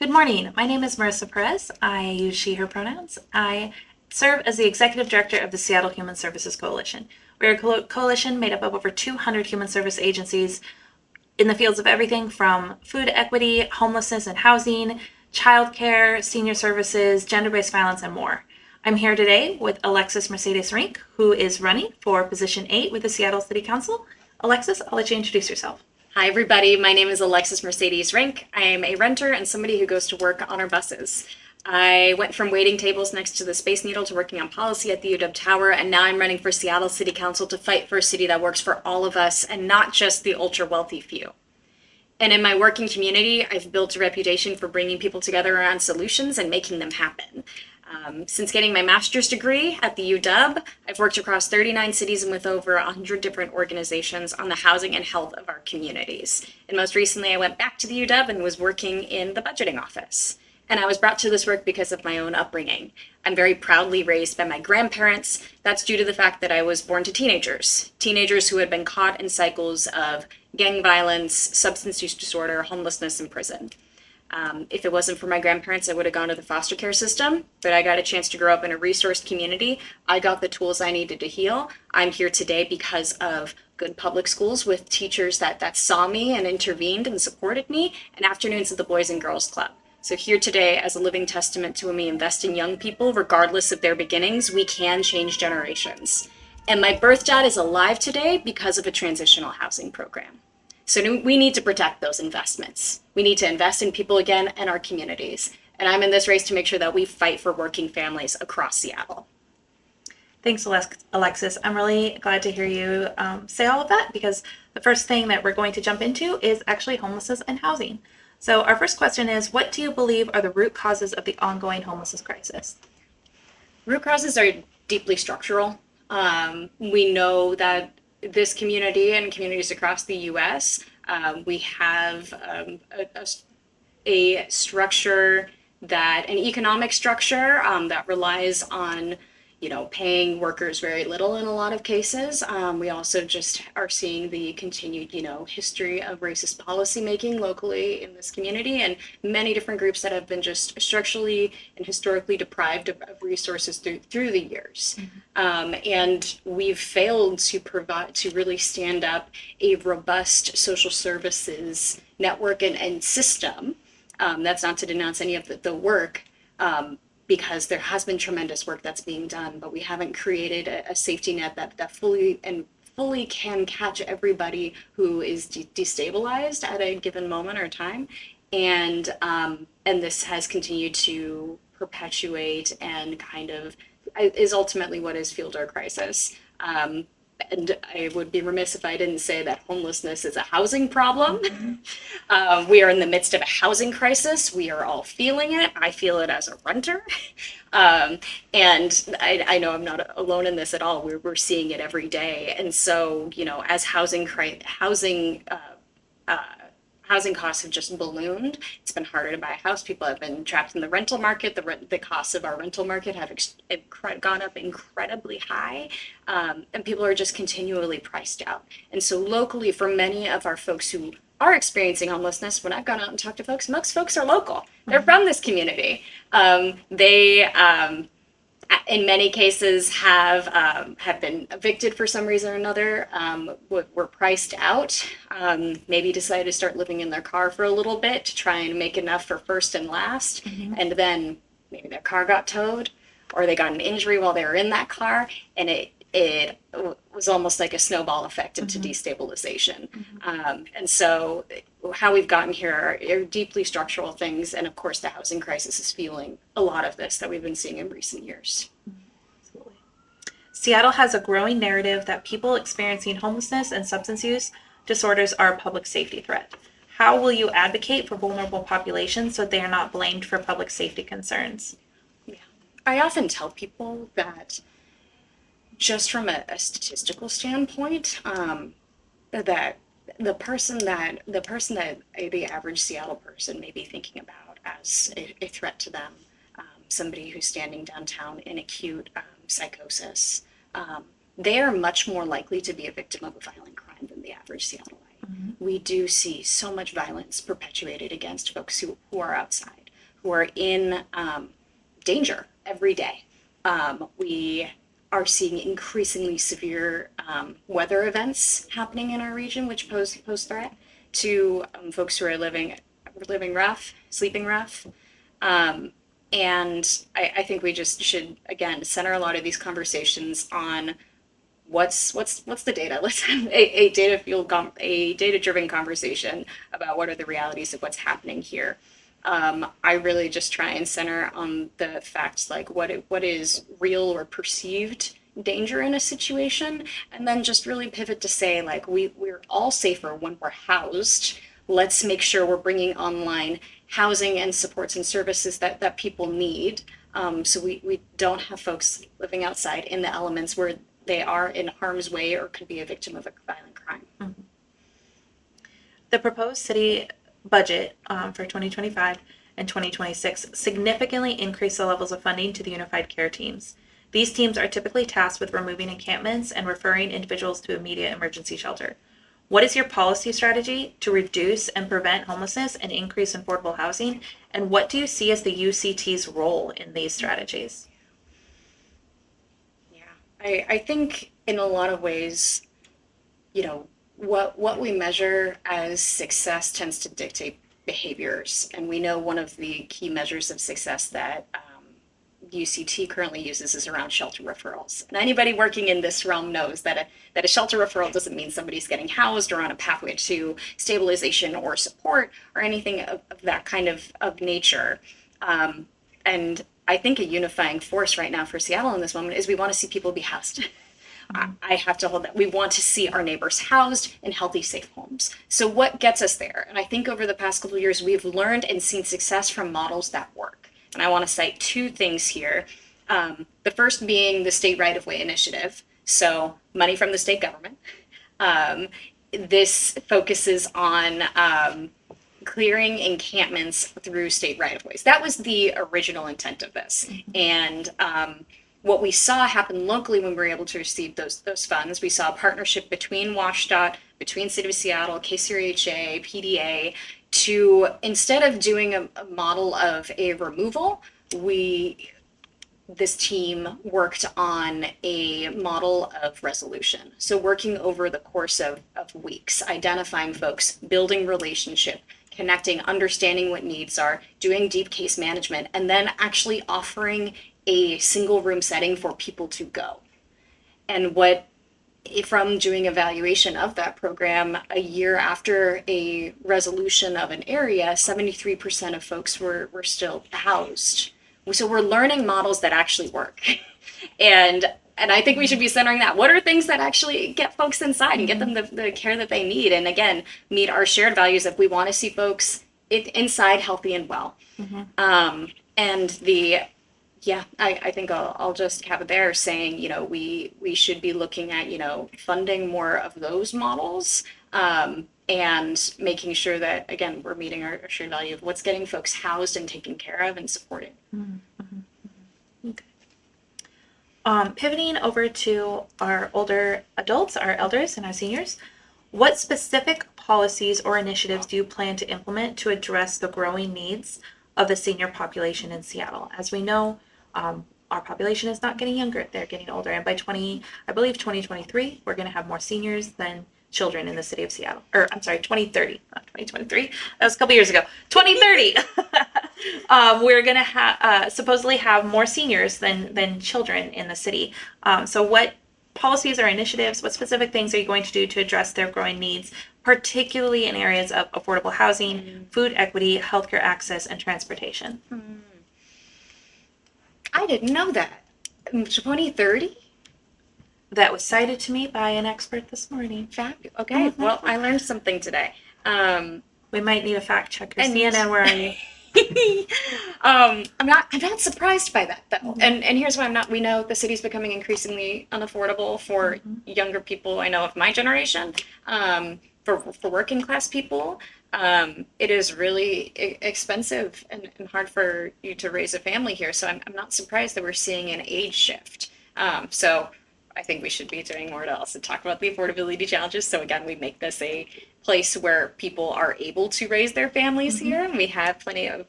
Good morning. My name is Marissa Perez. I use she, her pronouns. I serve as the Executive Director of the Seattle Human Services Coalition. We're a coalition made up of over 200 human service agencies in the fields of everything from food equity, homelessness and housing, childcare, senior services, gender-based violence, and more. I'm here today with Alexis Mercedes Rinck, who is running for position 8 with the Seattle City Council. Alexis, I'll let you introduce yourself. Hi, everybody. My name is Alexis Mercedes Rinck. I am a renter and somebody who goes to work on our buses. I went from waiting tables next to the Space Needle to working on policy at the UW Tower, and now I'm running for Seattle City Council to fight for a city that works for all of us and not just the ultra-wealthy few. And in my working community, I've built a reputation for bringing people together around solutions and making them happen. Since getting my master's degree at the UW, I've worked across 39 cities and with over 100 different organizations on the housing and health of our communities. And most recently, I went back to the UW and was working in the budgeting office. And I was brought to this work because of my own upbringing. I'm very proudly raised by my grandparents. That's due to the fact that I was born to teenagers who had been caught in cycles of gang violence, substance use disorder, homelessness, and prison. If it wasn't for my grandparents, I would have gone to the foster care system, but I got a chance to grow up in a resourced community. I got the tools I needed to heal. I'm here today because of good public schools with teachers that saw me and intervened and supported me, and afternoons at the Boys and Girls Club. So here today as a living testament to when we invest in young people, regardless of their beginnings, we can change generations. And my birth dad is alive today because of a transitional housing program. So we need to protect those investments. We need to invest in people again and our communities. And I'm in this race to make sure that we fight for working families across Seattle. Thanks, Alexis. I'm really glad to hear you say all of that, because the first thing that we're going to jump into is actually homelessness and housing. So our first question is, what do you believe are the root causes of the ongoing homelessness crisis? Root causes are deeply structural. We know that this community and communities across the U.S., we have a structure an economic structure that relies on, paying workers very little in a lot of cases. We also just are seeing the continued, history of racist policymaking locally in this community, and many different groups that have been just structurally and historically deprived of resources through the years. And we've failed to really stand up a robust social services network and system. That's not to denounce any of the work, because there has been tremendous work that's being done, but we haven't created a safety net that fully can catch everybody who is destabilized at a given moment or time. And this has continued to perpetuate and kind of is ultimately what has fueled our crisis. And I would be remiss if I didn't say that homelessness is a housing problem. Mm-hmm. We are in the midst of a housing crisis. We are all feeling it. I feel it as a renter. And I know I'm not alone in this at all. We're seeing it every day. And so, as housing costs have just ballooned, it's been harder to buy a house. People have been trapped in the rental market. The costs of our rental market have gone up incredibly high, and people are just continually priced out. And so locally, for many of our folks who are experiencing homelessness, when I've gone out and talked to folks, most folks are local. They're from this community. They in many cases have been evicted for some reason or another, were priced out, maybe decided to start living in their car for a little bit to try and make enough for first and last. Mm-hmm. And then maybe their car got towed, or they got an injury while they were in that car, and it was almost like a snowball effect into mm-hmm. destabilization. Mm-hmm. And so how we've gotten here are deeply structural things. And of course, the housing crisis is fueling a lot of this that we've been seeing in recent years. Absolutely. Seattle has a growing narrative that people experiencing homelessness and substance use disorders are a public safety threat. How will you advocate for vulnerable populations so they are not blamed for public safety concerns? Yeah, I often tell people that just from a statistical standpoint, that the person that the average Seattle person may be thinking about as a threat to them, somebody who's standing downtown in acute psychosis, they are much more likely to be a victim of a violent crime than the average Seattleite. Mm-hmm. We do see so much violence perpetuated against folks who are outside. who are in danger every day. We are seeing increasingly severe weather events happening in our region, which pose threat to folks who are living rough, sleeping rough. And I think we just should, again, center a lot of these conversations on what's the data. Let's have a data-driven conversation about what are the realities of what's happening here. I really just try and center on the facts, like what is real or perceived danger in a situation, and then just really pivot to say, like, we're all safer when we're housed. Let's make sure we're bringing online housing and supports and services that people need, so we don't have folks living outside in the elements where they are in harm's way or could be a victim of a violent crime. Mm-hmm. The proposed city budget for 2025 and 2026 significantly increased the levels of funding to the unified care teams. These teams are typically tasked with removing encampments and referring individuals to immediate emergency shelter. What is your policy strategy to reduce and prevent homelessness and increase affordable housing? And what do you see as the UCT's role in these strategies? Yeah, I think in a lot of ways, what we measure as success tends to dictate behaviors. And we know one of the key measures of success that UCT currently uses is around shelter referrals. And anybody working in this realm knows that a shelter referral doesn't mean somebody's getting housed or on a pathway to stabilization or support or anything of that kind of nature. And I think a unifying force right now for Seattle in this moment is we want to see people be housed. I have to hold that. We want to see our neighbors housed in healthy, safe homes. So what gets us there? And I think over the past couple of years, we've learned and seen success from models that work. And I want to cite two things here. The first being the state right-of-way initiative. So money from the state government. This focuses on clearing encampments through state right-of-ways. That was the original intent of this. And what we saw happen locally when we were able to receive those funds, we saw a partnership between WashDOT, between City of Seattle, KCRHA, PDA, to, instead of doing a model of a removal, this team worked on a model of resolution. So working over the course of weeks, identifying folks, building relationship, connecting, understanding what needs are, doing deep case management, and then actually offering a single room setting for people to go. And from doing evaluation of that program, a year after a resolution of an area, 73% of folks were still housed. So we're learning models that actually work. And I think we should be centering that. What are things that actually get folks inside and get them the care that they need? And again, meet our shared values of we want to see folks inside healthy and well. I think I'll just have it there saying, we should be looking at, funding more of those models, and making sure that, again, we're meeting our shared value of what's getting folks housed and taken care of and supported. Okay. Pivoting over to our older adults, our elders, and our seniors, what specific policies or initiatives do you plan to implement to address the growing needs of the senior population in Seattle? As we know, our population is not getting younger, they're getting older. And by 2023, we're going to have more seniors than children in the city of Seattle. Or, I'm sorry, 2030, not 2023. That was a couple years ago. 2030. We're going to supposedly have more seniors than children in the city. So what policies or initiatives, what specific things are you going to do to address their growing needs, particularly in areas of affordable housing, food equity, healthcare access, and transportation? I didn't know that. 2030? That was cited to me by an expert this morning. Fabulous. Okay, well, I learned something today. We might need a fact checker. CNN, where are you? I'm not surprised by that though. And here's why I'm not. We know the city's becoming increasingly unaffordable for younger people. I know of my generation. For working class people, it is really expensive and hard for you to raise a family here. So I'm not surprised that we're seeing an age shift. So I think we should be doing more to also talk about the affordability challenges. So again, we make this a place where people are able to raise their families here, and we have plenty of,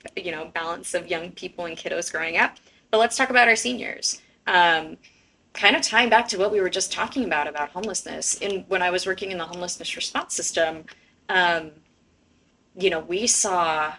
balance of young people and kiddos growing up. But let's talk about our seniors. Kind of tying back to what we were just talking about homelessness. When I was working in the homelessness response system, we saw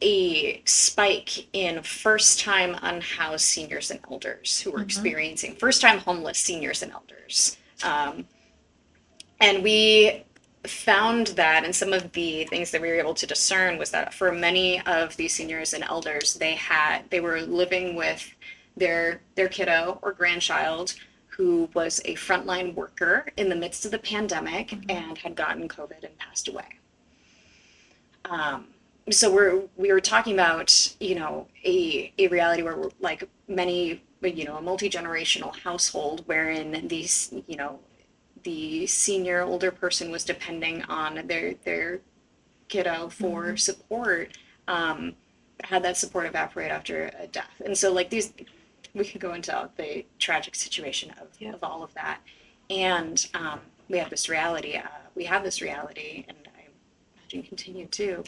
a spike in first-time unhoused seniors and elders who were experiencing first-time homeless seniors and elders. And we found that, and some of the things that we were able to discern was that for many of these seniors and elders, they were living with their kiddo or grandchild who was a frontline worker in the midst of the pandemic and had gotten COVID and passed away. So we were talking about, a reality where we're like many, a multi-generational household wherein these, the senior older person was depending on their kiddo for support, had that support evaporate after a death. And so like we could go into the tragic situation of all of that. And we have this reality, and I imagine continue to,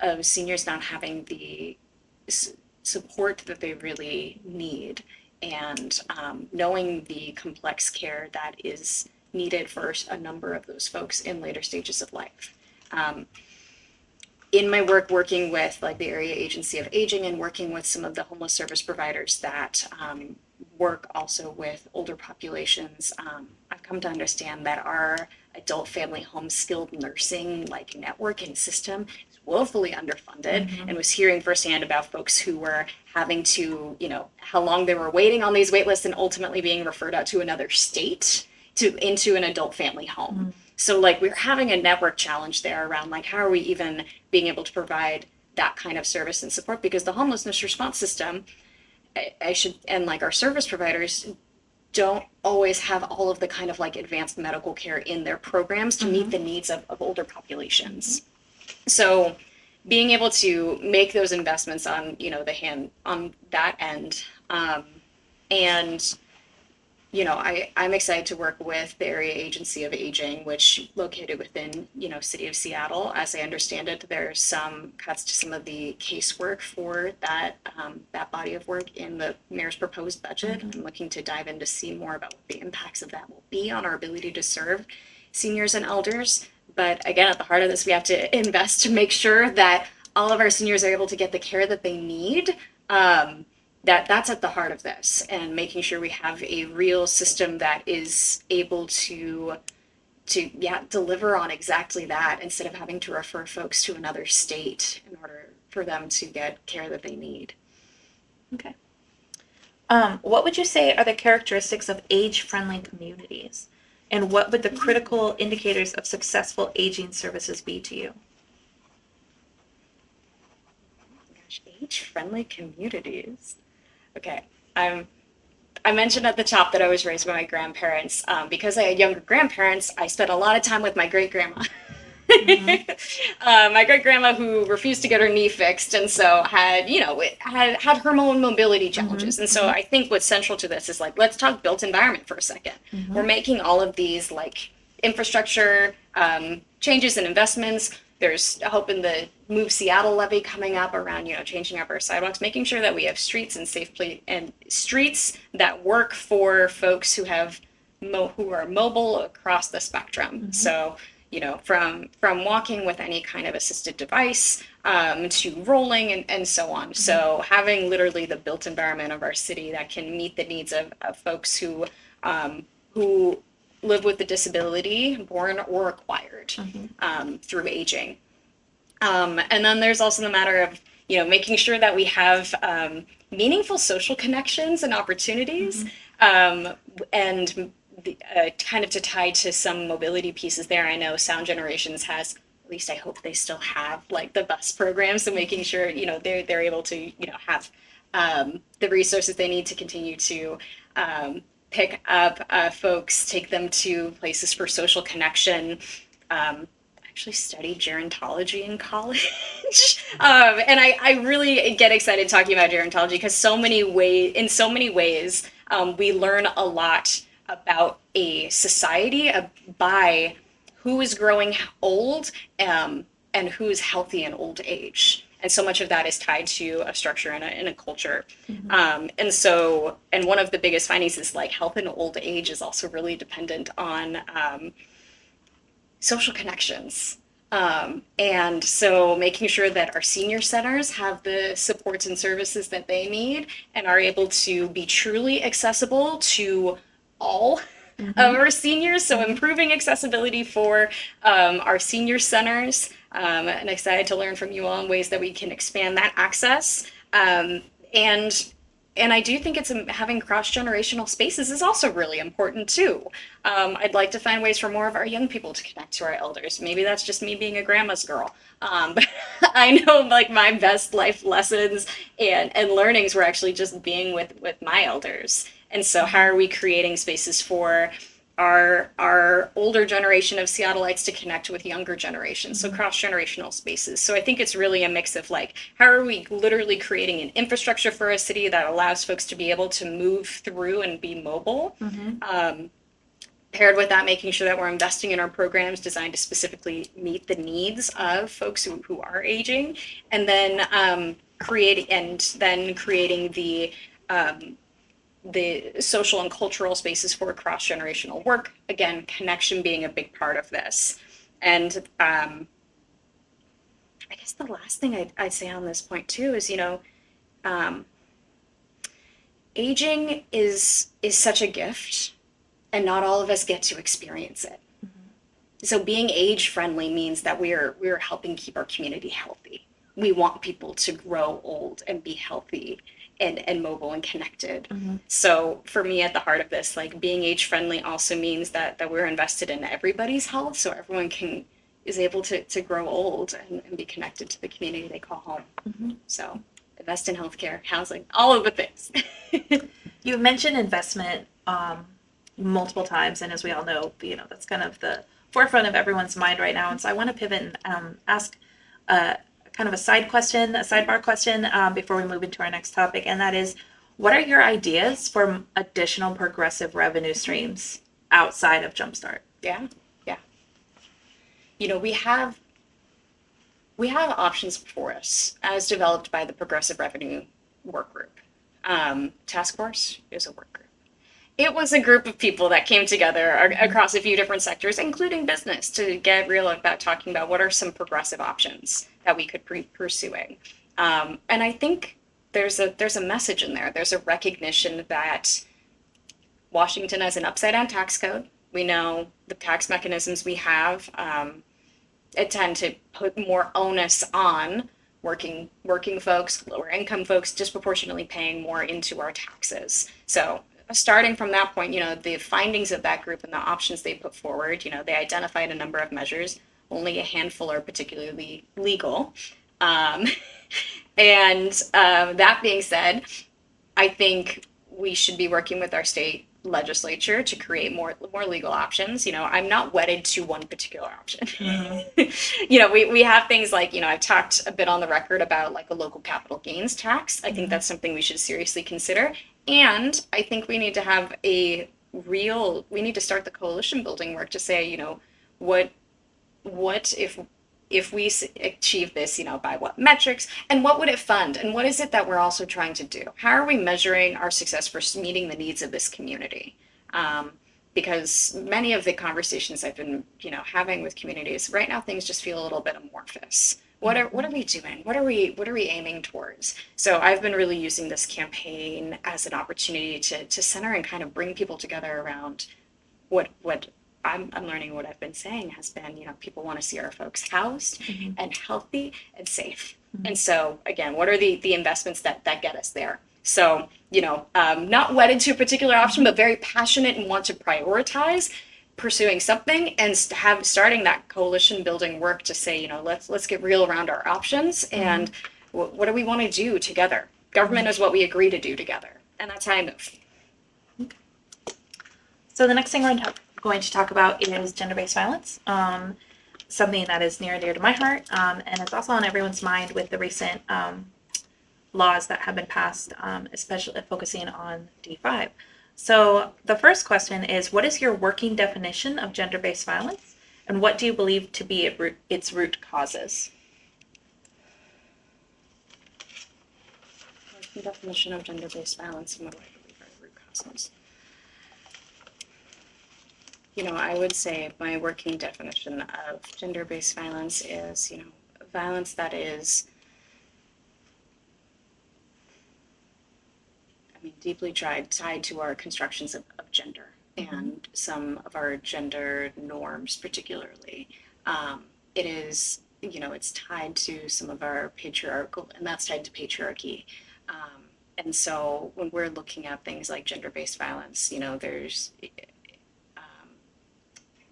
of seniors not having the support that they really need, and knowing the complex care that is needed for a number of those folks in later stages of life. In my work working with like the Area Agency of Aging and working with some of the homeless service providers that work also with older populations, I've come to understand that our adult family home skilled nursing like network and system is woefully underfunded, and was hearing firsthand about folks who were having to, how long they were waiting on these wait lists and ultimately being referred out to another state into an adult family home. So like we're having a network challenge there around like how are we even being able to provide that kind of service and support, because the homelessness response system, and like our service providers don't always have all of the kind of like advanced medical care in their programs to meet the needs of older populations. So being able to make those investments on, on that end, and I'm excited to work with the Area Agency of Aging, which located within, City of Seattle. As I understand it, there's some cuts to some of the casework for that body of work in the mayor's proposed budget. I'm looking to dive in to see more about what the impacts of that will be on our ability to serve seniors and elders. But again, at the heart of this, we have to invest to make sure that all of our seniors are able to get the care that they need. That's at the heart of this, and making sure we have a real system that is able to deliver on exactly that, instead of having to refer folks to another state in order for them to get care that they need. Okay. What would you say are the characteristics of age-friendly communities, and what would the critical indicators of successful aging services be to you? Gosh, age-friendly communities. Okay, I mentioned at the top that I was raised by my grandparents. Because I had younger grandparents, I spent a lot of time with my great-grandma. My great-grandma, who refused to get her knee fixed, and so had her own mobility challenges. And so I think what's central to this is like, let's talk built environment for a second. We're making all of these like infrastructure changes and investments. There's hope in the Move Seattle levy coming up around, changing up our sidewalks, making sure that we have streets and streets that work for folks who are mobile across the spectrum. So, from walking with any kind of assisted device to rolling and so on. So having literally the built environment of our city that can meet the needs of folks who live with a disability, born or acquired, through aging. And then there's also the matter of, making sure that we have meaningful social connections and opportunities, and kind of to tie to some mobility pieces there. I know Sound Generations has, at least I hope they still have, like the bus program, so making sure, they're able to, have the resources they need to continue to pick up folks, take them to places for social connection. Actually studied gerontology in college. And I really get excited talking about gerontology because in so many ways, we learn a lot about a society by who is growing old, and who's healthy in old age. And so much of that is tied to a structure and a culture. And one of the biggest findings is like health in old age is also really dependent on social connections. And so making sure that our senior centers have the supports and services that they need and are able to be truly accessible to all of our seniors. So improving accessibility for our senior centers, and excited to learn from you all in ways that we can expand that access. And I do think it's having cross-generational spaces is also really important too. I'd like to find ways for more of our young people to connect to our elders. Maybe that's just me being a grandma's girl. But I know like my best life lessons and learnings were actually just being with my elders. And so how are we creating spaces for our older generation of Seattleites to connect with younger generations, so cross-generational spaces. So I think it's really a mix of like, how are we literally creating an infrastructure for a city that allows folks to be able to move through and be mobile, paired with that, making sure that we're investing in our programs designed to specifically meet the needs of folks who are aging, and then creating the social and cultural spaces for cross-generational work. Again, connection being a big part of this. And I guess the last thing I'd say on this point too is, aging is such a gift, and not all of us get to experience it. So being age friendly means that we're helping keep our community healthy. We want people to grow old and be healthy and mobile and connected. So for me, at the heart of this, like being age friendly also means that we're invested in everybody's health, so everyone is able to grow old and be connected to the community they call home. So invest in healthcare, housing, all of the things. You've mentioned investment multiple times, and as we all know, that's kind of the forefront of everyone's mind right now. And so I want to pivot and ask kind of a sidebar question before we move into our next topic, and that is, what are your ideas for additional progressive revenue streams outside of Jumpstart? Yeah. We have options before us as developed by the Progressive Revenue Work Group. Task Force is a work group. It was a group of people that came together across a few different sectors, including business, to get real about talking about what are some progressive options that we could be pursuing. And I think there's a message in there. There's a recognition that Washington has an upside-down tax code. We know the tax mechanisms we have tend to put more onus on working folks, lower income folks, disproportionately paying more into our taxes. So starting from that point, the findings of that group and the options they put forward, they identified a number of measures. Only a handful are particularly legal. That being said, I think we should be working with our state legislature to create more legal options. I'm not wedded to one particular option. We have things like, I've talked a bit on the record about like a local capital gains tax. I think that's something we should seriously consider. And I think we need to have we need to start the coalition building work to say, what if we achieve this, by what metrics, and what would it fund, and what is it that we're also trying to do? How are we measuring our success for meeting the needs of this community? Because many of the conversations I've been, having with communities right now, things just feel a little bit amorphous. What are we doing? What are we aiming towards? So I've been really using this campaign as an opportunity to center and kind of bring people together around what I'm learning. What I've been saying has been, people want to see our folks housed and healthy and safe. And so again, what are the investments that get us there? So, not wedded to a particular option, but very passionate and want to prioritize pursuing something and starting that coalition building work to say, let's get real around our options and what do we want to do together? Government is what we agree to do together, and that's how I move. Okay. So the next thing we're going to talk about is gender-based violence, something that is near and dear to my heart, and it's also on everyone's mind with the recent laws that have been passed, especially focusing on D5. So the first question is, what is your working definition of gender-based violence? And what do you believe to be its root causes? The definition of gender-based violence and what do I believe are root causes? I would say my working definition of gender-based violence is, violence that is, deeply tied to our constructions of gender and some of our gender norms, particularly. It is, it's tied to some of our patriarchal, and that's tied to patriarchy. And so when we're looking at things like gender-based violence, there's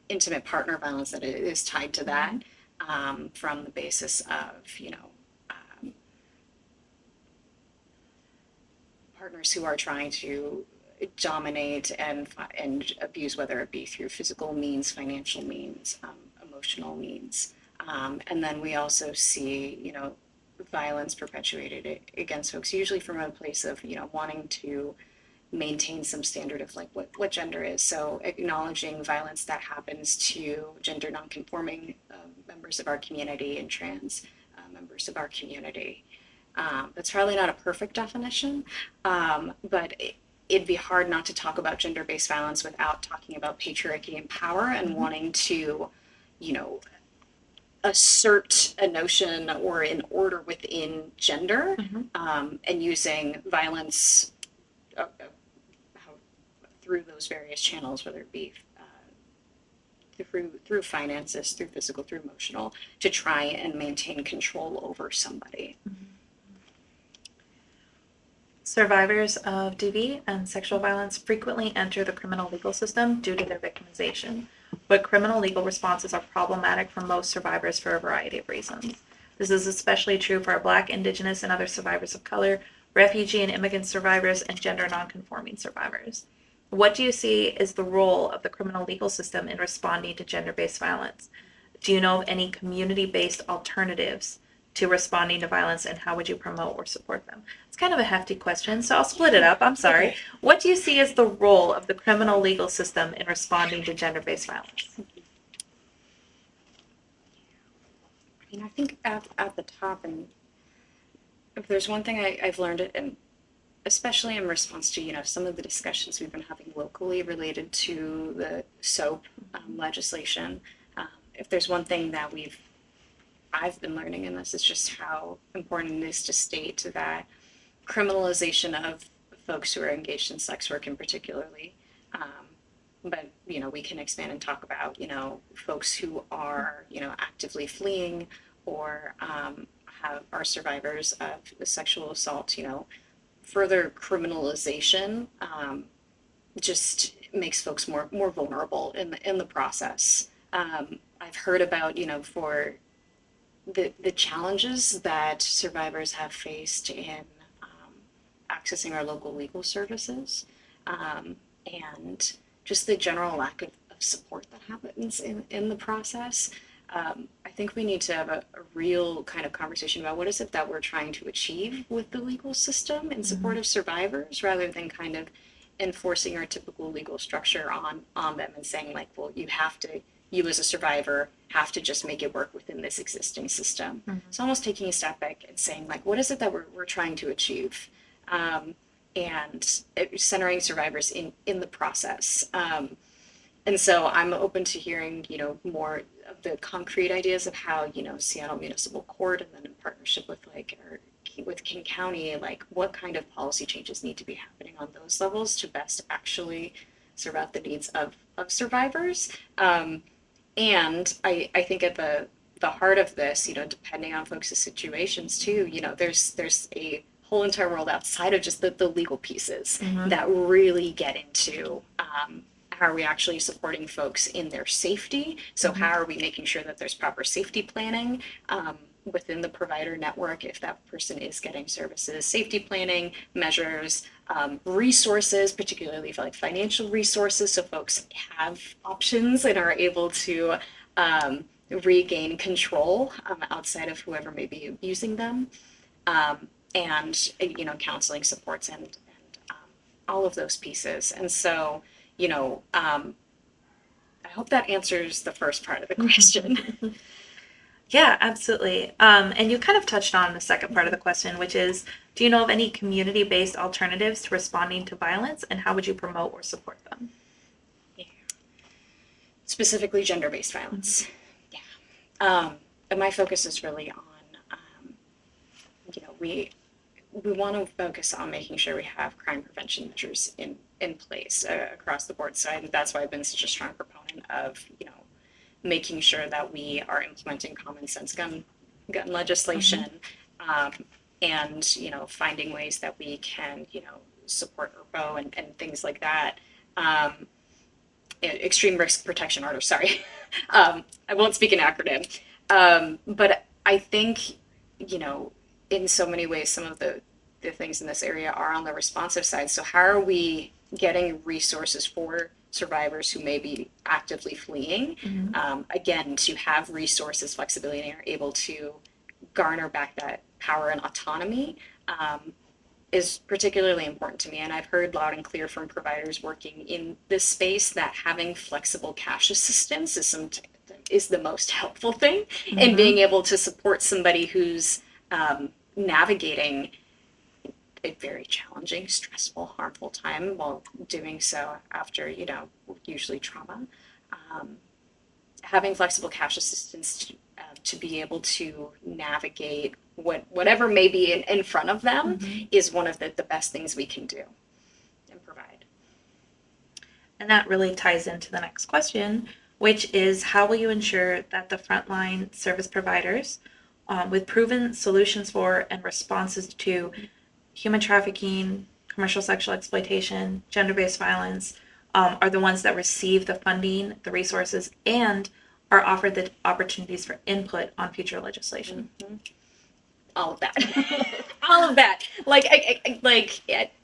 intimate partner violence that is tied to that, from the basis of, partners who are trying to dominate and abuse, whether it be through physical means, financial means, emotional means. And then we also see, violence perpetuated against folks, usually from a place of, wanting to maintain some standard of like what gender is. So acknowledging violence that happens to gender nonconforming members of our community and trans members of our community. That's probably not a perfect definition, but it'd be hard not to talk about gender-based violence without talking about patriarchy and power and wanting to, assert a notion or an order within gender, and using violence through those various channels, whether it be through finances, through physical, through emotional, to try and maintain control over somebody. Survivors of DV and sexual violence frequently enter the criminal legal system due to their victimization, but criminal legal responses are problematic for most survivors for a variety of reasons. This is especially true for our Black, Indigenous, and other survivors of color, refugee and immigrant survivors, and gender nonconforming survivors. What do you see is the role of the criminal legal system in responding to gender-based violence? Do you know of any community-based alternatives to responding to violence, and how would you promote or support them? It's kind of a hefty question, so I'll split it up. I'm sorry. Okay. What do you see as the role of the criminal legal system in responding to gender-based violence? I think at the top, and if there's one thing I've learned, and especially in response to, some of the discussions we've been having locally related to the SOAP legislation, if there's one thing that I've been learning in this, is just how important it is to state that criminalization of folks who are engaged in sex work in particularly, but, we can expand and talk about, folks who are, actively fleeing or are survivors of sexual assault, further criminalization just makes folks more vulnerable in the process. I've heard about, for the challenges that survivors have faced in accessing our local legal services, and just the general lack of support that happens in the process. I think we need to have a real kind of conversation about what is it that we're trying to achieve with the legal system in support of survivors, rather than kind of enforcing our typical legal structure on them and saying like, well, you as a survivor have to just make it work within this existing system. It's almost taking a step back and saying like, what is it that we're trying to achieve? And centering survivors in the process. And so I'm open to hearing, more of the concrete ideas of how, Seattle Municipal Court, and then in partnership with with King County, like what kind of policy changes need to be happening on those levels to best actually serve out the needs of survivors. And I think at the heart of this, depending on folks' situations too, there's a whole entire world outside of just the legal pieces that really get into how are we actually supporting folks in their safety? So how are we making sure that there's proper safety planning within the provider network if that person is getting services, safety planning measures, resources, particularly for like financial resources, so folks have options and are able to regain control outside of whoever may be abusing them, and counseling supports and all of those pieces. And so I hope that answers the first part of the question. Yeah, absolutely. And you kind of touched on the second part of the question, which is, do you know of any community-based alternatives to responding to violence, and how would you promote or support them? Specifically gender-based violence. Yeah. And my focus is really on, we want to focus on making sure we have crime prevention measures in place across the board. So that's why I've been such a strong proponent of, making sure that we are implementing common sense gun legislation, and, finding ways that we can, support ERPO and things like that. Extreme risk protection orders, sorry. I won't speak an acronym. But I think, in so many ways, some of the things in this area are on the responsive side. So how are we getting resources for survivors who may be actively fleeing? Again, to have resources, flexibility, and are able to garner back that power and autonomy is particularly important to me. And I've heard loud and clear from providers working in this space that having flexible cash assistance is the most helpful thing in being able to support somebody who's navigating a very challenging, stressful, harmful time while doing so after, usually trauma. Having flexible cash assistance to be able to navigate whatever may be in front of them is one of the best things we can do and provide. And that really ties into the next question, which is, how will you ensure that the frontline service providers with proven solutions for and responses to human trafficking, commercial sexual exploitation, gender-based violence, are the ones that receive the funding, the resources, and are offered the opportunities for input on future legislation? All of that. All of that.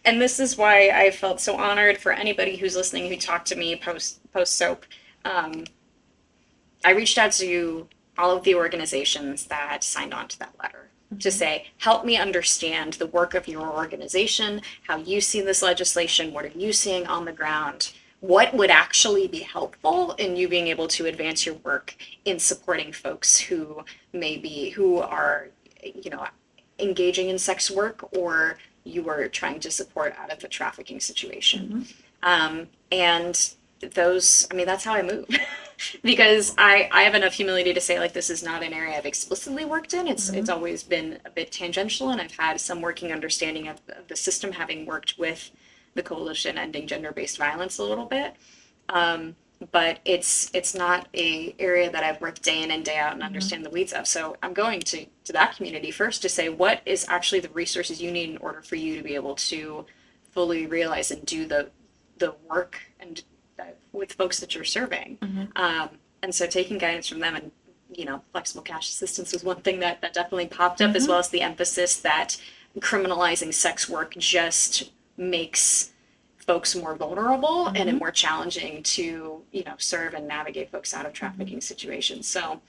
And this is why I felt so honored for anybody who's listening who talked to me post SOAP. I reached out to all of the organizations that signed on to that letter to say, help me understand the work of your organization, how you see this legislation, what are you seeing on the ground, what would actually be helpful in you being able to advance your work in supporting folks who are, engaging in sex work, or you are trying to support out of a trafficking situation. And that's how I move. Because I have enough humility to say, this is not an area I've explicitly worked in. It's always been a bit tangential, and I've had some working understanding of the system, having worked with the Coalition Ending Gender-Based Violence a little bit. But it's not a area that I've worked day in and day out and understand the weeds of. So I'm going to that community first to say, what is actually the resources you need in order for you to be able to fully realize and do the work and with folks that you're serving. And so taking guidance from them, and flexible cash assistance was one thing that definitely popped up, as well as the emphasis that criminalizing sex work just makes folks more vulnerable and more challenging to serve and navigate folks out of trafficking situations. So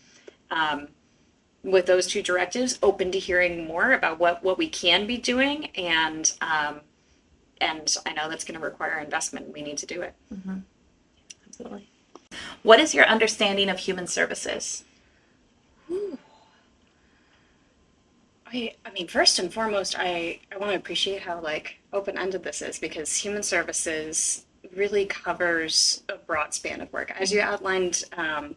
with those two directives, open to hearing more about what we can be doing, and I know that's going to require investment. We need to do it. Absolutely. What is your understanding of human services? I mean, first and foremost, I want to appreciate how open-ended this is, because human services really covers a broad span of work. As you outlined,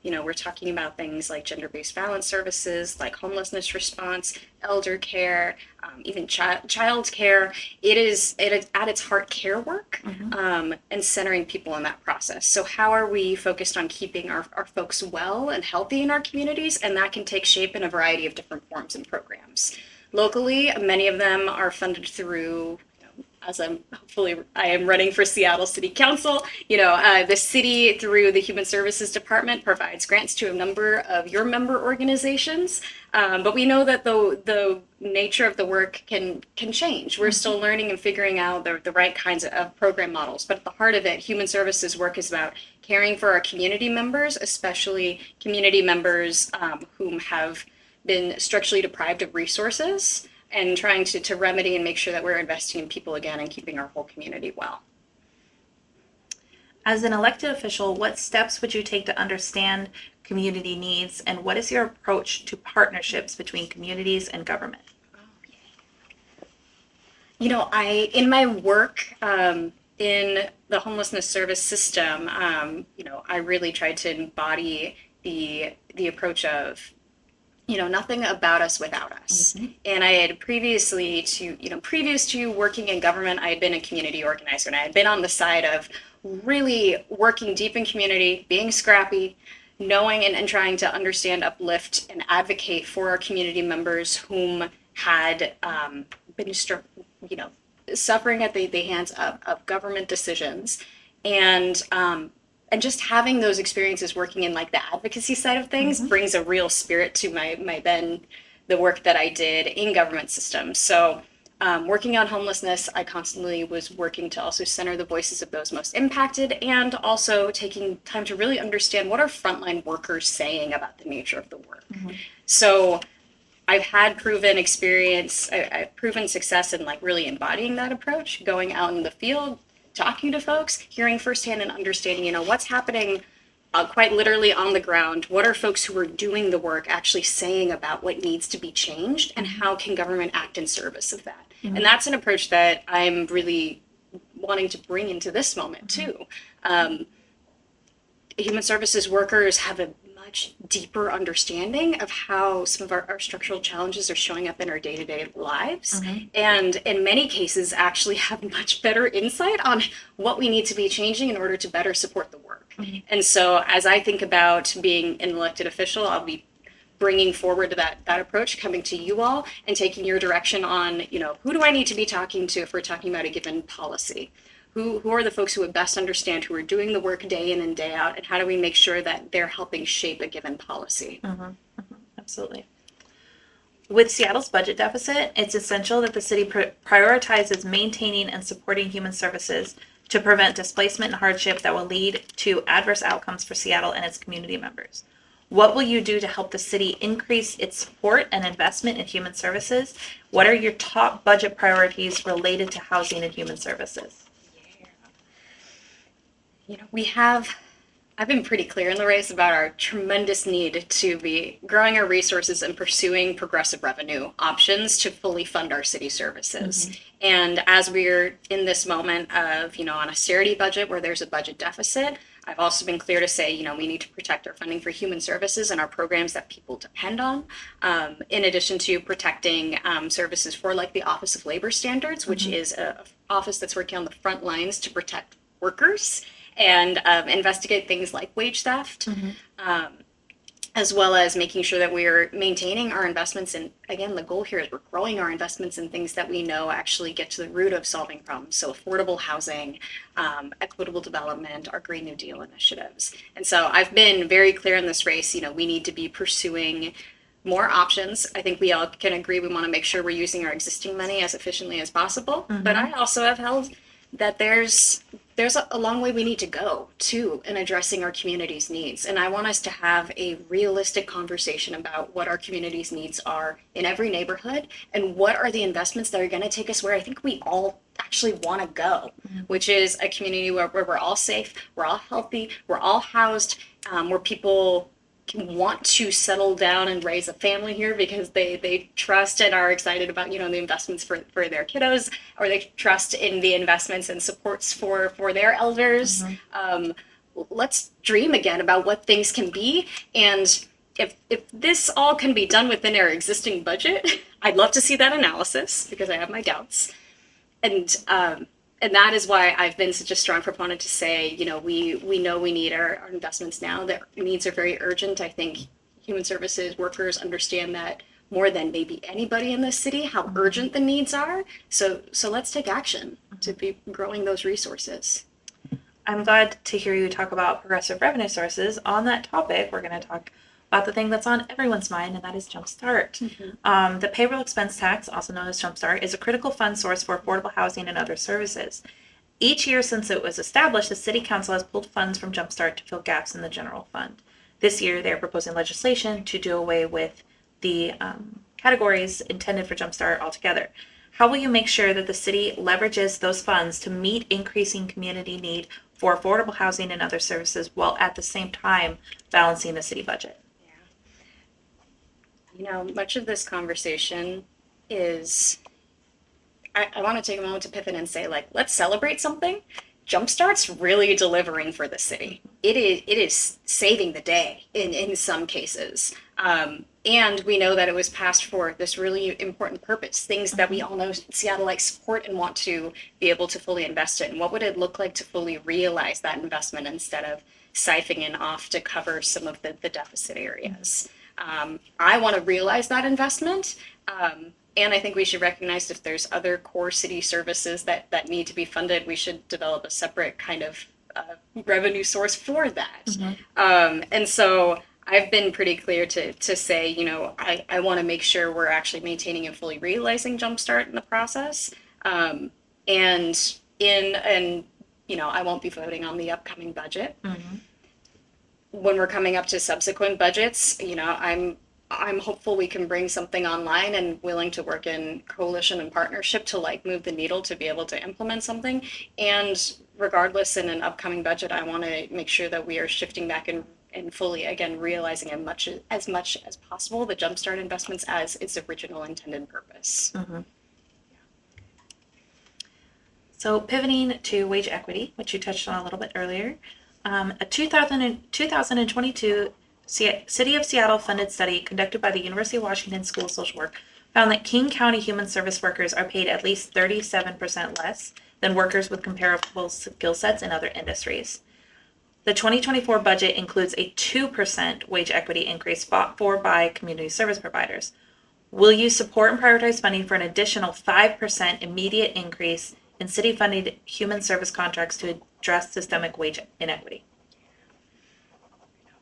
we're talking about things like gender-based violence services, like homelessness response, elder care, even child care. It is at its heart care work, and centering people in that process. So how are we focused on keeping our folks well and healthy in our communities? And that can take shape in a variety of different forms and programs. Locally, many of them are funded through, as I am running for Seattle City Council, the city through the Human Services Department provides grants to a number of your member organizations. But we know that the nature of the work can change. We're still learning and figuring out the right kinds of program models. But at the heart of it, human services work is about caring for our community members, especially community members whom have been structurally deprived of resources, and trying to remedy and make sure that we're investing in people again and keeping our whole community well. As an elected official, what steps would you take to understand community needs, and what is your approach to partnerships between communities and government? In my work in the homelessness service system, I really tried to embody the approach of, nothing about us without us. Mhm. And I had previous to working in government, I had been a community organizer, and I had been on the side of really working deep in community, being scrappy, knowing and trying to understand, uplift, and advocate for our community members whom had been, suffering at the hands of government decisions. And just having those experiences working in like the advocacy side of things brings a real spirit to the work that I did in government systems. So working on homelessness, I constantly was working to also center the voices of those most impacted, and also taking time to really understand what are frontline workers saying about the nature of the work. So I've had proven experience, I've proven success in like really embodying that approach, going out in the field, talking to folks, hearing firsthand and understanding, what's happening quite literally on the ground. What are folks who are doing the work actually saying about what needs to be changed, and how can government act in service of that? And that's an approach that I'm really wanting to bring into this moment too. Human services workers have a much deeper understanding of how some of our structural challenges are showing up in our day-to-day lives, and in many cases actually have much better insight on what we need to be changing in order to better support the work. And so as I think about being an elected official, I'll be bringing forward that approach, coming to you all and taking your direction on, who do I need to be talking to if we're talking about a given policy? Who are the folks who would best understand, who are doing the work day in and day out, and how do we make sure that they're helping shape a given policy? Absolutely. With Seattle's budget deficit, it's essential that the city prioritizes maintaining and supporting human services to prevent displacement and hardship that will lead to adverse outcomes for Seattle and its community members. What will you do to help the city increase its support and investment in human services? What are your top budget priorities related to housing and human services? I've been pretty clear in the race about our tremendous need to be growing our resources and pursuing progressive revenue options to fully fund our city services. And as we're in this moment of, an austerity budget where there's a budget deficit, I've also been clear to say, we need to protect our funding for human services and our programs that people depend on, in addition to protecting services for like the Office of Labor Standards, which is an office that's working on the front lines to protect workers and investigate things like wage theft, as well as making sure that we're maintaining our investments in, again, the goal here is we're growing our investments in things that we know actually get to the root of solving problems. So affordable housing, equitable development, our Green New Deal initiatives. And so I've been very clear in this race, we need to be pursuing more options. I think we all can agree we want to make sure we're using our existing money as efficiently as possible. But I also have held that there's a long way we need to go too in addressing our community's needs. And I want us to have a realistic conversation about what our community's needs are in every neighborhood, and what are the investments that are going to take us where I think we all actually want to go, which is a community where we're all safe, we're all healthy, we're all housed, where people want to settle down and raise a family here because they trust and are excited about the investments for their kiddos, or they trust in the investments and supports for their elders. Let's dream again about what things can be, and if this all can be done within our existing budget, I'd love to see that analysis because I have my doubts. And that is why I've been such a strong proponent to say, we know we need our investments now. Their needs are very urgent. I think human services workers understand that more than maybe anybody in this city, how urgent the needs are. So let's take action to be growing those resources. I'm glad to hear you talk about progressive revenue sources. On that topic, we're going to talk about the thing that's on everyone's mind, and that is Jumpstart. The payroll expense tax, also known as Jumpstart, is a critical fund source for affordable housing and other services. Each year since it was established, the City Council has pulled funds from Jumpstart to fill gaps in the general fund. This year, they are proposing legislation to do away with the categories intended for Jumpstart altogether. How will you make sure that the city leverages those funds to meet increasing community need for affordable housing and other services while at the same time balancing the city budget. Much of this conversation is, I want to take a moment to pivot and say, like, let's celebrate something. Jumpstart's really delivering for the city. It is saving the day in some cases. And we know that it was passed for this really important purpose, things that we all know Seattleites support and want to be able to fully invest in. What would it look like to fully realize that investment instead of siphoning off to cover some of the deficit areas? I want to realize that investment. And I think we should recognize if there's other core city services that need to be funded, we should develop a separate kind of revenue source for that. And so I've been pretty clear to say, I want to make sure we're actually maintaining and fully realizing Jumpstart in the process. And I won't be voting on the upcoming budget. When we're coming up to subsequent budgets, I'm hopeful we can bring something online and willing to work in coalition and partnership to move the needle to be able to implement something. And regardless, in an upcoming budget, I want to make sure that we are shifting back and fully, again, realizing as much as possible the Jumpstart investments as its original intended purpose. So pivoting to wage equity, which you touched on a little bit earlier, a 2022 City of Seattle funded study conducted by the University of Washington School of Social Work found that King County human service workers are paid at least 37% less than workers with comparable skill sets in other industries. The 2024 budget includes a 2% wage equity increase fought for by community service providers. Will you support and prioritize funding for an additional 5% immediate increase in city-funded human service contracts to address systemic wage inequity?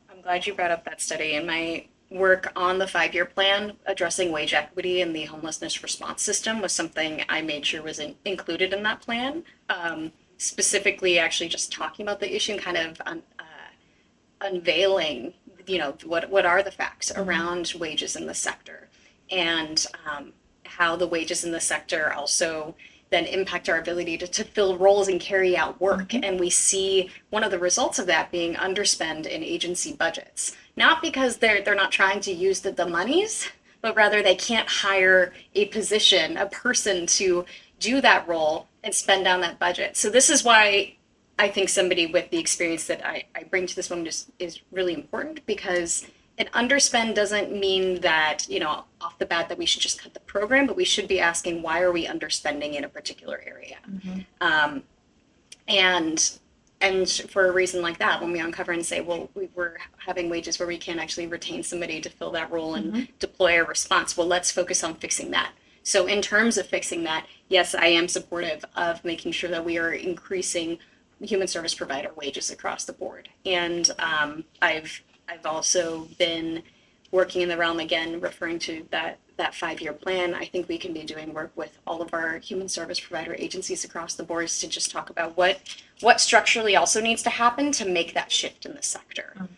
I'm glad you brought up that study. In my work on the 5-year plan, addressing wage equity in the homelessness response system was something I made sure was included in that plan. Specifically, actually just talking about the issue and kind of unveiling, what are the facts around wages in the sector, and how the wages in the sector also then impact our ability to fill roles and carry out work. And we see one of the results of that being underspend in agency budgets, not because they're not trying to use the monies, but rather they can't hire a person to do that role and spend down that budget. So this is why I think somebody with the experience that I bring to this moment is really important, because an underspend doesn't mean that, off the bat that we should just cut the program, but we should be asking, why are we underspending in a particular area? And for a reason like that, when we uncover and say, well, we're having wages where we can't actually retain somebody to fill that role and deploy a response, well, let's focus on fixing that. So in terms of fixing that, yes, I am supportive of making sure that we are increasing human service provider wages across the board. And I've also been working in the realm, again, referring to that 5-year plan. I think we can be doing work with all of our human service provider agencies across the boards to just talk about what structurally also needs to happen to make that shift in the sector.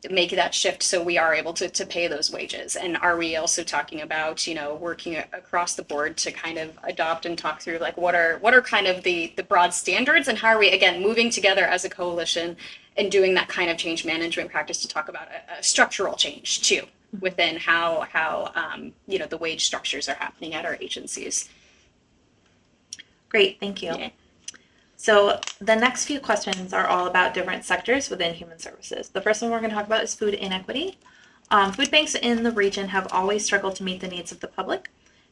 Make that shift so we are able to pay those wages. And are we also talking about, working across the board to kind of adopt and talk through what are kind of the broad standards, and how are we, again, moving together as a coalition and doing that kind of change management practice to talk about a structural change too within how the wage structures are happening at our agencies. Great, thank you. Yeah. So the next few questions are all about different sectors within human services. The first one we're going to talk about is food inequity. Food banks in the region have always struggled to meet the needs of the public.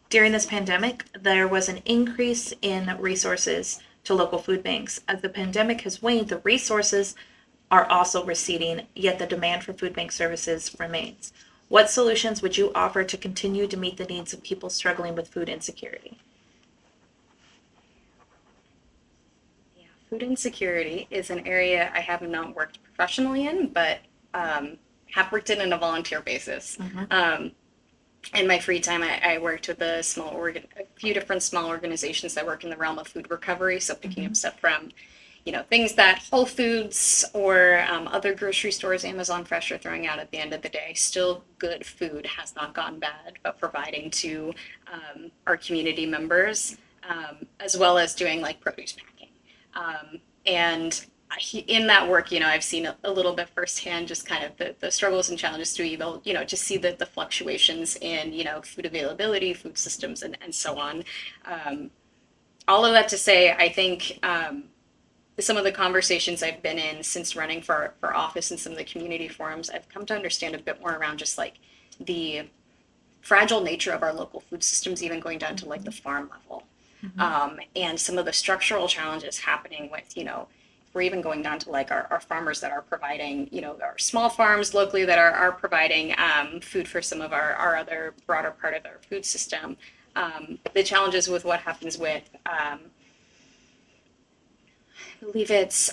During this pandemic, there was an increase in resources to local food banks. As the pandemic has waned, the resources are also receding, yet the demand for food bank services remains. What solutions would you offer to continue to meet the needs of people struggling with food insecurity? Food insecurity is an area I have not worked professionally in, but have worked in on a volunteer basis. In my free time, I worked with a few different small organizations that work in the realm of food recovery. So picking up stuff from, things that Whole Foods or other grocery stores, Amazon Fresh, are throwing out at the end of the day. Still good food, has not gone bad, but providing to our community members, as well as doing produce packing. And in that work, I've seen a little bit firsthand just kind of the struggles and challenges to even, just see the fluctuations in, food availability, food systems, and so on. All of that to say, I think some of the conversations I've been in since running for office and some of the community forums, I've come to understand a bit more around just like the fragile nature of our local food systems, even going down to like the farm level. And some of the structural challenges happening with, if we're even going down to like our farmers that are providing, our small farms locally that are providing food for some of our other broader part of our food system. The challenges with what happens with, I believe it's,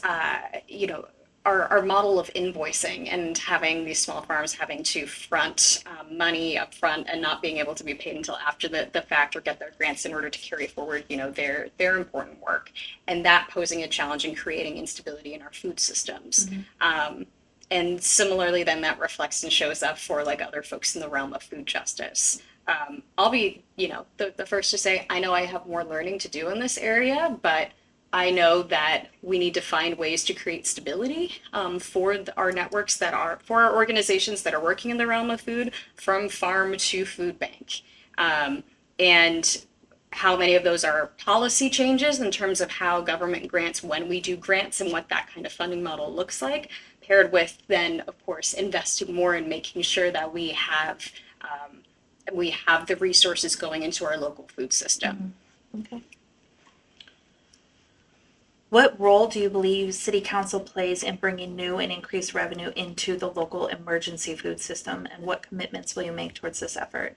our model of invoicing and having these small farms having to front money up front and not being able to be paid until after the fact or get their grants in order to carry forward, their important work. And that posing a challenge in creating instability in our food systems. And similarly, then that reflects and shows up for like other folks in the realm of food justice. I'll be, the first to say, I know I have more learning to do in this area, but I know that we need to find ways to create stability for our networks for our organizations that are working in the realm of food, from farm to food bank. And how many of those are policy changes in terms of how government grants, when we do grants, and what that kind of funding model looks like, paired with then, of course, investing more in making sure that we have the resources going into our local food system. Okay. What role do you believe City Council plays in bringing new and increased revenue into the local emergency food system, and what commitments will you make towards this effort?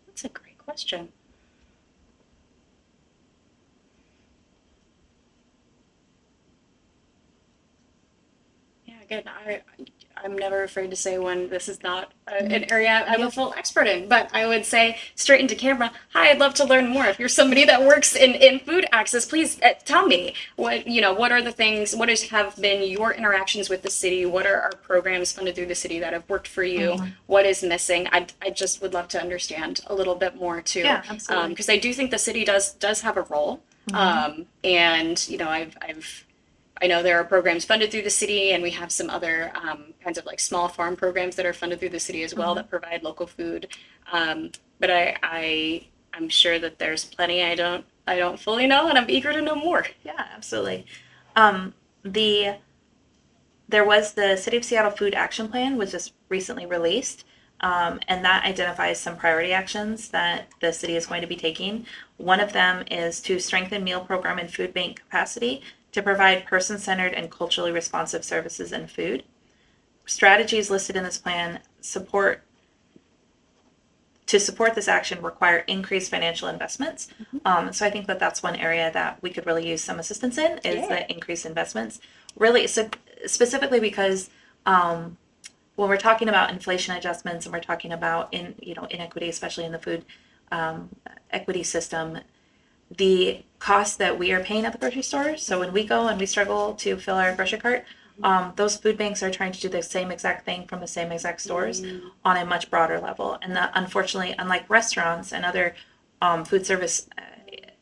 That's a great question. Yeah, again, I'm never afraid to say when this is not an area I'm a full expert in, but I would say straight into camera, hi, I'd love to learn more. If you're somebody that works in food access, please tell me what are the things, have been your interactions with the city? What are our programs funded through the city that have worked for you? What is missing? I just would love to understand a little bit more too. Yeah, absolutely. Because I do think the city does have a role. And I know there are programs funded through the city, and we have some other kinds of like small farm programs that are funded through the city as well that provide local food. But I'm sure that there's plenty I don't fully know, and I'm eager to know more. Yeah, absolutely. There was the City of Seattle Food Action Plan, was just recently released, and that identifies some priority actions that the city is going to be taking. One of them is to strengthen meal program and food bank capacity to provide person-centered and culturally responsive services and food. Strategies listed in this plan support this action require increased financial investments. So I think that that's one area that we could really use some assistance in, is the increased investments. Really, so specifically because when we're talking about inflation adjustments and we're talking about inequity, especially in the food equity system, the cost that we are paying at the grocery store. So when we go and we struggle to fill our grocery cart, those food banks are trying to do the same exact thing from the same exact stores on a much broader level. And that, unfortunately, unlike restaurants and other food service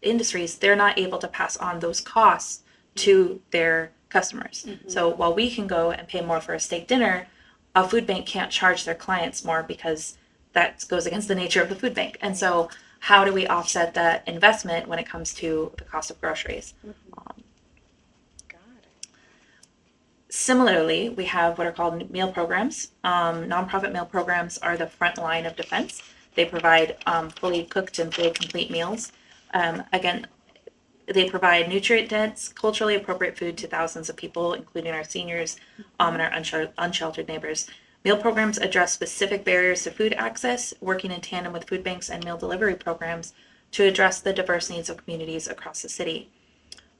industries, they're not able to pass on those costs to their customers. So while we can go and pay more for a steak dinner, a food bank can't charge their clients more because that goes against the nature of the food bank. And so how do we offset that investment when it comes to the cost of groceries? Similarly, we have what are called meal programs. Nonprofit meal programs are the front line of defense. They provide fully cooked and fully complete meals. Again, they provide nutrient-dense, culturally appropriate food to thousands of people, including our seniors and our unsheltered neighbors. Meal programs address specific barriers to food access, working in tandem with food banks and meal delivery programs to address the diverse needs of communities across the city.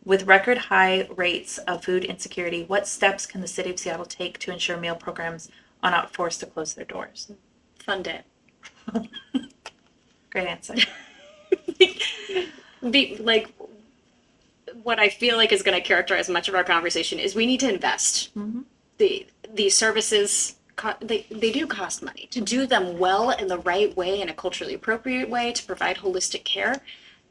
With record high rates of food insecurity, what steps can the City of Seattle take to ensure meal programs are not forced to close their doors? Fund it. Great answer. What I feel like is going to characterize much of our conversation is we need to invest. The services they do cost money. To do them well in the right way, in a culturally appropriate way, to provide holistic care,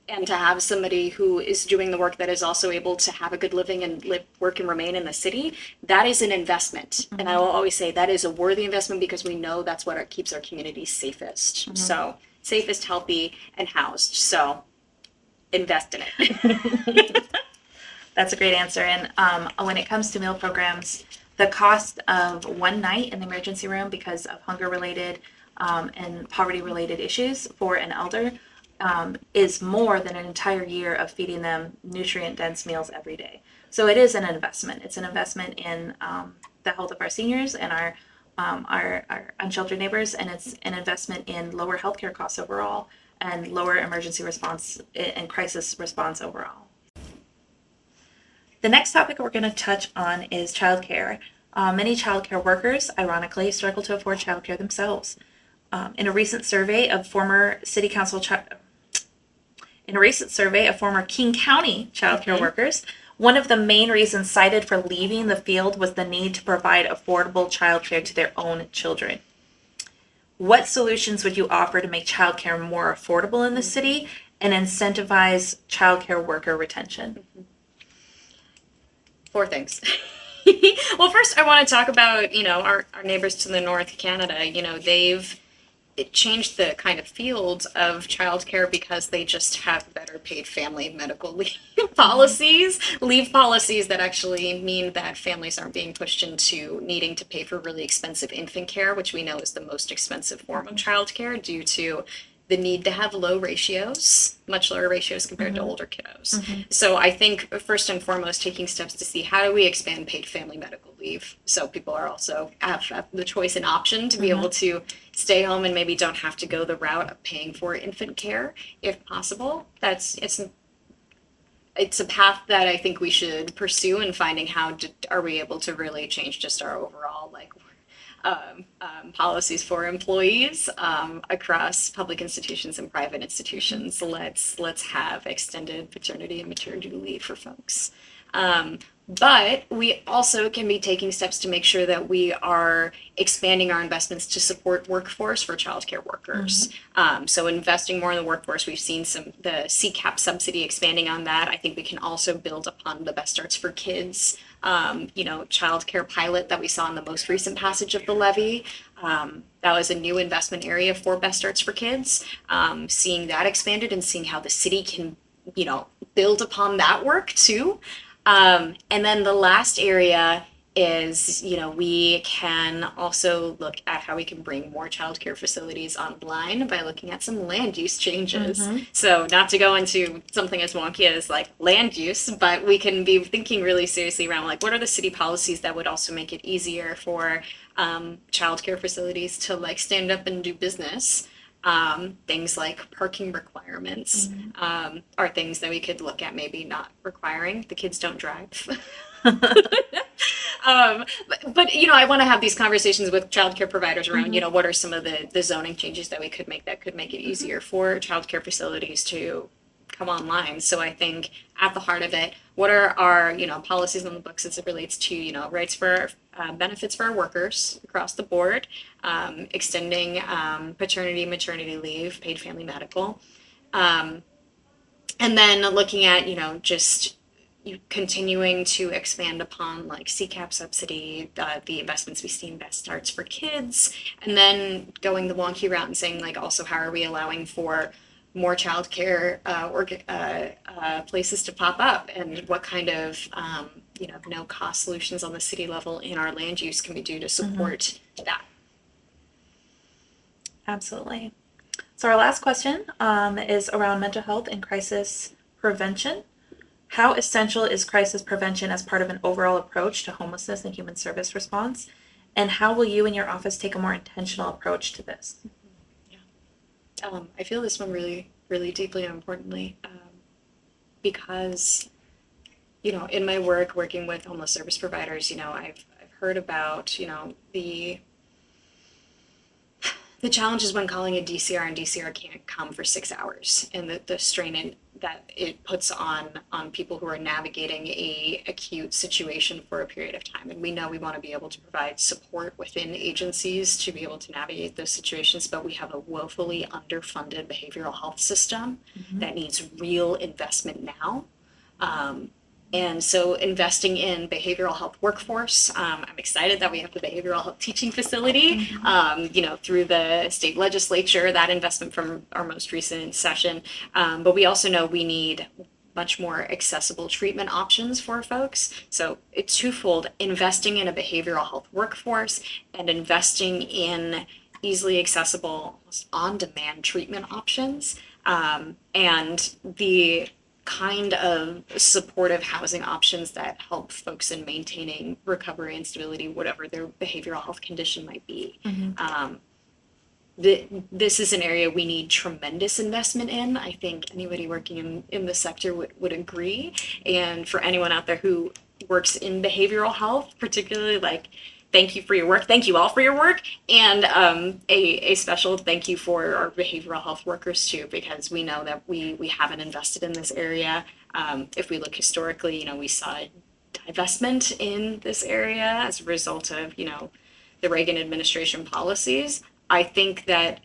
and to have somebody who is doing the work that is also able to have a good living and live, work, and remain in the city, that is an investment. And I will always say that is a worthy investment because we know that's what keeps our communities safest. So safest, healthy, and housed. So invest in it. That's a great answer. And when it comes to meal programs, the cost of one night in the emergency room because of hunger-related and poverty-related issues for an elder is more than an entire year of feeding them nutrient-dense meals every day. So it is an investment. It's an investment in the health of our seniors and our unsheltered neighbors, and it's an investment in lower healthcare costs overall and lower emergency response and crisis response overall. The next topic we're going to touch on is childcare. Many childcare workers, ironically, struggle to afford childcare themselves. In a recent survey of former King County childcare workers, one of the main reasons cited for leaving the field was the need to provide affordable childcare to their own children. What solutions would you offer to make childcare more affordable in the city and incentivize childcare worker retention? 4 things. Well, first I want to talk about, our neighbors to the north, Canada. It changed the kind of field of childcare because they just have better paid family medical leave policies, that actually mean that families aren't being pushed into needing to pay for really expensive infant care, which we know is the most expensive form of childcare due to the need to have much lower ratios compared to older kiddos. So I think first and foremost, taking steps to see how do we expand paid family medical leave so people are also have the choice and option to be able to stay home and maybe don't have to go the route of paying for infant care if possible. It's a path that I think we should pursue in finding how are we able to really change just our overall policies for employees across public institutions and private institutions. Let's have extended paternity and maternity leave for folks. But we also can be taking steps to make sure that we are expanding our investments to support workforce for childcare workers. So investing more in the workforce, we've seen the CCAP subsidy expanding on that. I think we can also build upon the Best Starts for Kids childcare pilot that we saw in the most recent passage of the levy. That was a new investment area for Best Starts for Kids. Seeing that expanded and seeing how the city can, build upon that work too. And then the last area is, we can also look at how we can bring more childcare facilities online by looking at some land use changes. So not to go into something as wonky as land use, but we can be thinking really seriously around what are the city policies that would also make it easier for childcare facilities to stand up and do business. Things like parking requirements are things that we could look at maybe not requiring. The kids don't drive. But I want to have these conversations with childcare providers around, what are some of the zoning changes that we could make that could make it easier for childcare facilities to come online. So I think at the heart of it, what are our, policies on the books as it relates to, rights for benefits for our workers across the board, extending paternity, maternity leave, paid family medical, and then looking at, just continuing to expand upon CCAP subsidy, the investments we see in Best Starts for Kids, and then going the wonky route and saying also how are we allowing for more childcare places to pop up, and what kind of no cost solutions on the city level in our land use can we do to support that? Absolutely. So our last question is around mental health and crisis prevention. How essential is crisis prevention as part of an overall approach to homelessness and human service response? And how will you and your office take a more intentional approach to this? I feel this one really, really deeply and importantly because, in my work working with homeless service providers, I've heard about, The challenge is when calling a DCR and DCR can't come for 6 hours, and the strain that it puts on people who are navigating a acute situation for a period of time. And we know we want to be able to provide support within agencies to be able to navigate those situations, but we have a woefully underfunded behavioral health system that needs real investment now. And so investing in behavioral health workforce, I'm excited that we have the behavioral health teaching facility, through the state legislature, that investment from our most recent session. But we also know we need much more accessible treatment options for folks. So it's twofold: investing in a behavioral health workforce and investing in easily accessible, on-demand treatment options. And the kind of supportive housing options that help folks in maintaining recovery and stability, whatever their behavioral health condition might be. This is an area we need tremendous investment in. I think anybody working in the sector would agree. And for anyone out there who works in behavioral health, particularly, thank you for your work. Thank you all for your work. And a special thank you for our behavioral health workers too, because we know that we haven't invested in this area. If we look historically, we saw divestment in this area as a result of, the Reagan administration policies. I think that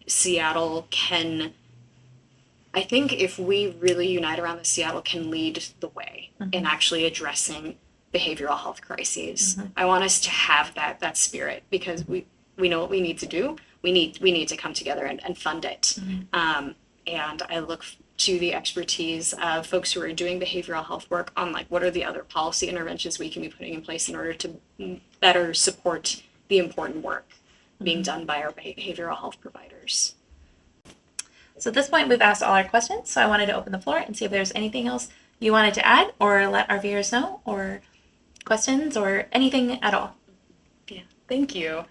I think if we really unite around this, Seattle can lead the way in actually addressing behavioral health crises. I want us to have that spirit, because we know what we need to do. We need to come together and fund it. And I look to the expertise of folks who are doing behavioral health work on what are the other policy interventions we can be putting in place in order to better support the important work being done by our behavioral health providers. So at this point, we've asked all our questions. So I wanted to open the floor and see if there's anything else you wanted to add or let our viewers know, or questions or anything at all. Yeah, thank you.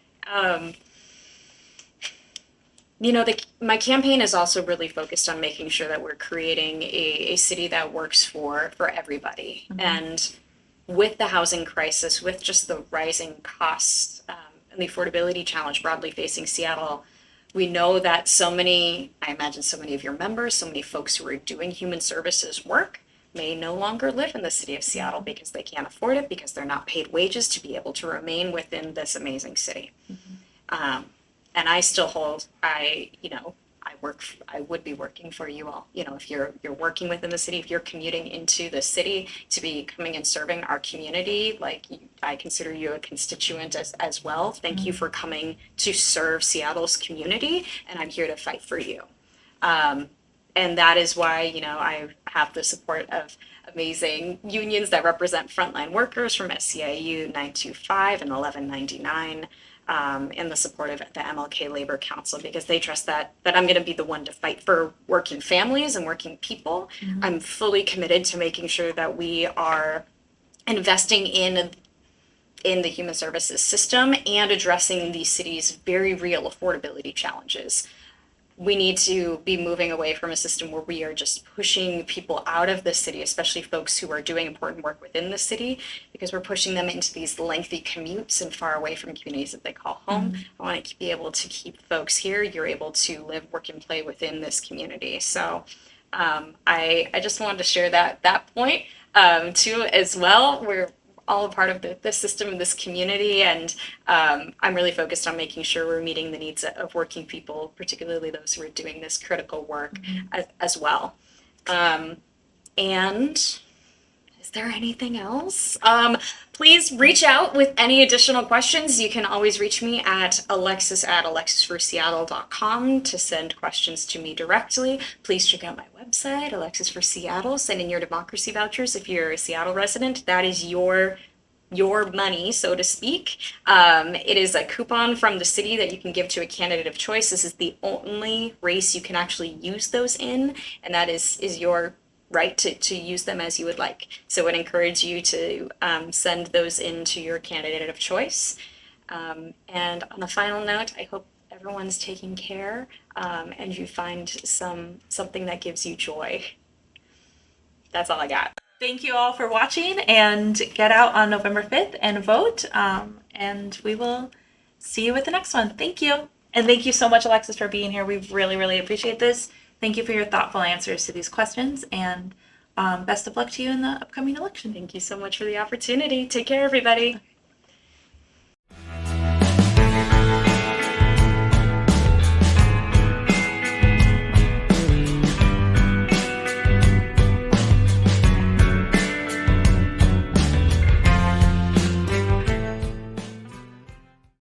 My campaign is also really focused on making sure that we're creating a city that works for everybody. And with the housing crisis, with just the rising costs and the affordability challenge broadly facing Seattle, we know that I imagine so many of your members, so many folks who are doing human services work may no longer live in the city of Seattle because they can't afford it, because they're not paid wages to be able to remain within this amazing city. And I still hold, I would be working for you all. If you're working within the city, if you're commuting into the city to be coming and serving our community, I consider you a constituent as well. Thank you for coming to serve Seattle's community, and I'm here to fight for you. And that is why, I have the support of amazing unions that represent frontline workers from SEIU 925 and 1199, and the support of the MLK Labor Council, because they trust that I'm going to be the one to fight for working families and working people. I'm fully committed to making sure that we are investing in the human services system and addressing the city's very real affordability challenges. We need to be moving away from a system where we are just pushing people out of the city, especially folks who are doing important work within the city, because we're pushing them into these lengthy commutes and far away from communities that they call home. I want to be able to keep folks here. You're able to live, work, and play within this community. So I just wanted to share that point too as well. We're all a part of the system of this community, and I'm really focused on making sure we're meeting the needs of working people, particularly those who are doing this critical work as well. And is there anything else? Please reach out with any additional questions. You can always reach me at alexis@alexisforseattle.com to send questions to me directly. Please check out my website, Alexis for Seattle. Send in your democracy vouchers if you're a Seattle resident. That is your money, so to speak. It is a coupon from the city that you can give to a candidate of choice. This is the only race you can actually use those in, and that is your right to use them as you would like. So I would encourage you to send those in to your candidate of choice. And on a final note, I hope everyone's taking care and you find something that gives you joy. That's all I got. Thank you all for watching, and get out on November 5th and vote. And we will see you with the next one. Thank you. And thank you so much, Alexis, for being here. We really, really appreciate this. Thank you for your thoughtful answers to these questions, and best of luck to you in the upcoming election. Thank you so much for the opportunity. Take care, everybody.